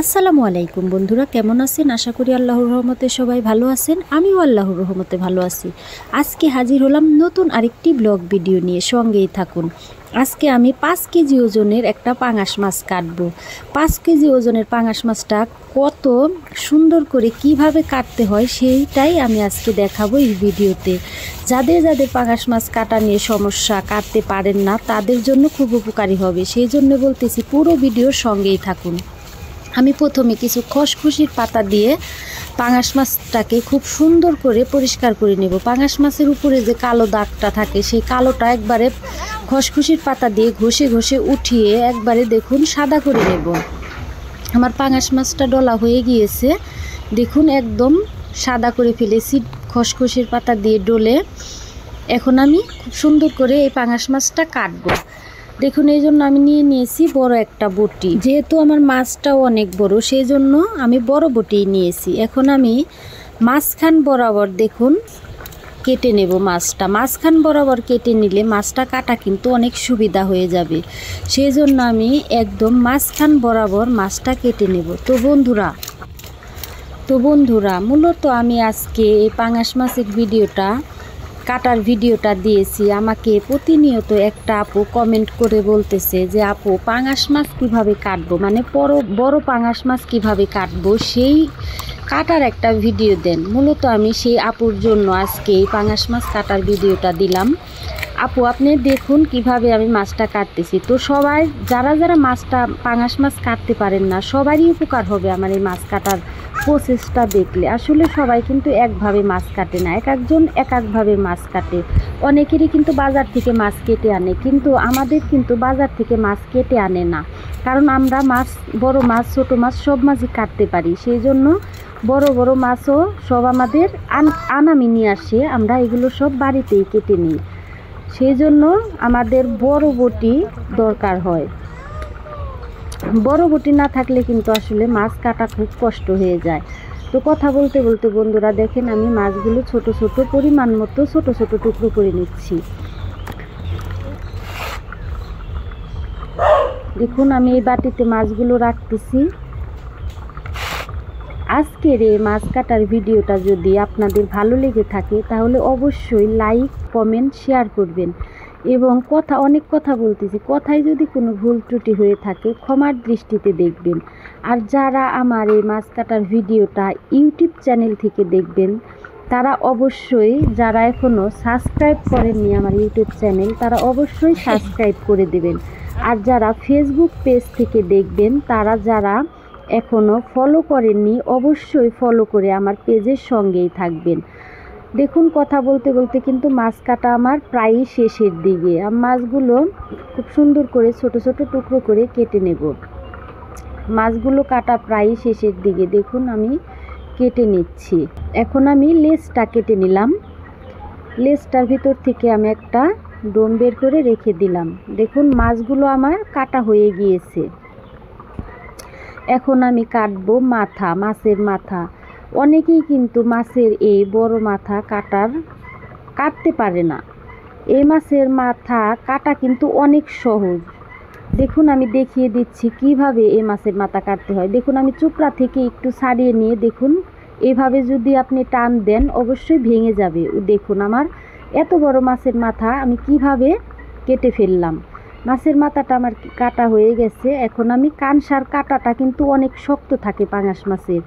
আসসালামু আলাইকুম বন্ধুরা, কেমন আছেন? আশা করি আল্লাহর রহমতে সবাই ভালো আছেন। আমিও আল্লাহর রহমতে ভালো আছি। আজকে হাজির হলাম নতুন আরেকটি ব্লগ ভিডিও নিয়ে, সঙ্গেই থাকুন। আজকে আমি 5 কেজি ওজনের একটা পাঙাশ মাছ কাটবো। 5 কেজি ওজনের পাঙাশ মাছটা কত সুন্দর করে কিভাবে কাটতে হয় সেইটাই আমি আজকে দেখাবো এই ভিডিওতে। যাদের যাদের পাঙাশ মাছ কাটা নিয়ে সমস্যা, কাটতে পারেন না, তাদের জন্য খুব উপকারী হবে। সেই জন্য বলতেছি পুরো ভিডিওর সঙ্গেই থাকুন। আমি প্রথমে কিছু খসখসির পাতা দিয়ে পাঙাশ মাছটাকে খুব সুন্দর করে পরিষ্কার করে নেব। পাঙাশ মাছের উপরে যে কালো দাগটা থাকে সেই কালোটা একবারে খসখসির পাতা দিয়ে ঘষে ঘষে উঠিয়ে একবারে দেখুন সাদা করে নেব। আমার পাঙাশ মাছটা ডলা হয়ে গিয়েছে, দেখুন একদম সাদা করে ফেলেছি খসখসির পাতা দিয়ে ডলে। এখন আমি খুব সুন্দর করে এই পাঙাশ মাছটা কাটবো। দেখুন এই জন্য আমি নিয়েছি বড় একটা বটি। যেহেতু আমার মাছটাও অনেক বড়, সেই জন্য আমি বড় বটিই নিয়েছি। এখন আমি মাঝখান বরাবর দেখুন কেটে নেব মাছটা। মাঝখান বরাবর কেটে নিলে মাছটা কাটা কিন্তু অনেক সুবিধা হয়ে যাবে। সেই জন্য আমি একদম মাঝখান বরাবর মাছটা কেটে নেব। তো বন্ধুরা মূলত আমি আজকে এই পাঙাশ মাছের কাটার ভিডিওটা দিয়েছি। আমাকে প্রতিনিয়ত একটা আপু কমেন্ট করে বলতেছে যে আপু পাঙাশ মাছ কীভাবে কাটবো, মানে বড় পাঙাশ মাছ কীভাবে কাটবো সেই কাটার একটা ভিডিও দেন। মূলত আমি সেই আপুর জন্য আজকে এই পাঙাশ মাছ কাটার ভিডিওটা দিলাম। আপু আপনি দেখুন কিভাবে আমি মাছটা কাটতেছি। তো সবাই যারা পাঙাশ মাছ কাটতে পারেন না, সবারই উপকার হবে আমার এই মাছ কাটার প্রসেসটা দেখলে। আসলে সবাই কিন্তু একভাবে মাছ কাটে না, এক একজন এক একভাবে মাছ কাটে। অনেকেরই কিন্তু বাজার থেকে মাছ কেটে আনে, কিন্তু আমাদের কিন্তু বাজার থেকে মাছ কেটে আনে না। কারণ আমরা বড় মাছ ছোট মাছ সব মাছই কাটতে পারি। সেই জন্য বড় বড় মাছও সব আমাদের আনামি নিয়ে আসে, আমরা এগুলো সব বাড়িতেই কেটে নিই। সেই জন্য আমাদের বড় বটি দরকার হয়। বড় বটি না থাকলে কিন্তু আসলে মাছ কাটা খুব কষ্ট হয়ে যায়। তো কথা বলতে বলতে বন্ধুরা দেখেন আমি মাছগুলো ছোট ছোট পরিমাণ মতো ছোট ছোট টুকরো করে নিচ্ছি। দেখুন আমি এই বাটিতে মাছগুলো রাখতেছি। আজকের এই মাছ কাটার ভিডিওটা যদি আপনাদের ভালো লেগে থাকে তাহলে অবশ্যই লাইক কমেন্ট শেয়ার করবেন। এবং অনেক কথা বলতেছি, কথায় যদি কোনো ভুল ত্রুটি হয়ে থাকে ক্ষমার দৃষ্টিতে দেখবেন। আর যারা আমার এই মাছ কাটার ভিডিওটা ইউটিউব চ্যানেল থেকে দেখবেন তারা অবশ্যই, যারা এখনও সাবস্ক্রাইব করেননি আমার ইউটিউব চ্যানেল, তারা অবশ্যই সাবস্ক্রাইব করে দেবেন। আর যারা ফেসবুক পেজ থেকে দেখবেন, যারা এখনও ফলো করেননি অবশ্যই ফলো করে আমার পেজের সঙ্গেই থাকবেন। দেখুন কথা বলতে বলতে কিন্তু মাছ কাটা আমার প্রায়ই শেষের দিকে। মাছগুলো খুব সুন্দর করে ছোট ছোট টুকরো করে কেটে নেব। মাছগুলো কাটা প্রায়ই শেষের দিকে, দেখুন আমি কেটে নিচ্ছি। এখন আমি লেজটা কেটে নিলাম। লেজটার ভিতর থেকে আমি একটা ডোম বের করে রেখে দিলাম। দেখুন মাছগুলো আমার কাটা হয়ে গিয়েছে। এখন আমি কাটবো মাছের মাথা। অনেকেই কিন্তু মাছের এই বড় মাথা কাটতে পারে না। এই মাছের মাথা কাটা কিন্তু অনেক সহজ। দেখুন আমি দেখিয়ে দিচ্ছি কিভাবে এই মাছের মাথা কাটতে হয়। দেখুন আমি চোপড়া থেকে একটু ছাড়িয়ে নিয়ে দেখুন এভাবে যদি আপনি টান দেন অবশ্যই ভেঙে যাবে। দেখুন আমার এত বড় মাছের মাথা আমি কিভাবে কেটে ফেললাম। মাছের মাথাটা আমার কাটা হয়ে গেছে। এখন আমি কানসার কাটাটা কিন্তু অনেক শক্ত থাকে পাঙাশ মাছের,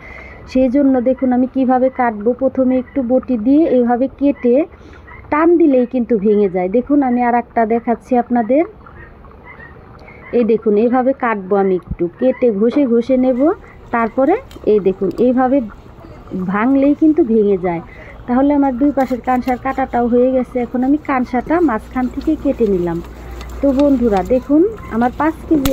সেই জন্য দেখুন আমি কিভাবে কাটবো। প্রথমে একটু বটি দিয়ে এভাবে কেটে টান দিলেই কিন্তু ভেঙে যায়। দেখুন আমি আর একটা দেখাচ্ছি আপনাদের। এই দেখুন এইভাবে কাটবো, আমি একটু কেটে ঘষে ঘষে নেব। তারপরে এই দেখুন এইভাবে ভাঙলেই কিন্তু ভেঙে যায়। তাহলে আমার দুই পাশের কানসার কাটাটাও হয়ে গেছে। এখন আমি কানসাটা মাঝখান থেকে কেটে নিলাম। তো বন্ধুরা দেখুন আমার 5 কেজি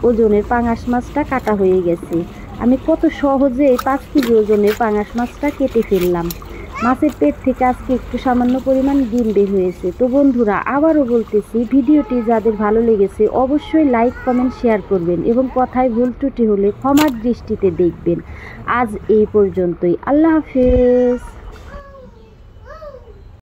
ওজনের পাঙাশ মাছটা কাটা হয়ে গেছে। আমি কত সহজে এই 5 কেজি ওজনের পাঙাশ মাছটা কেটে ফেললাম। মাছের পেট থেকে আজকে একটু সামান্য পরিমাণ ডিম বের হয়েছে। তো বন্ধুরা আবারও বলতেছি, ভিডিওটি যাদের ভালো লেগেছে অবশ্যই লাইক কমেন্ট শেয়ার করবেন এবং কথায় ভুল ত্রুটি হলে ক্ষমার দৃষ্টিতে দেখবেন। আজ এই পর্যন্তই। আল্লাহ হাফেজ।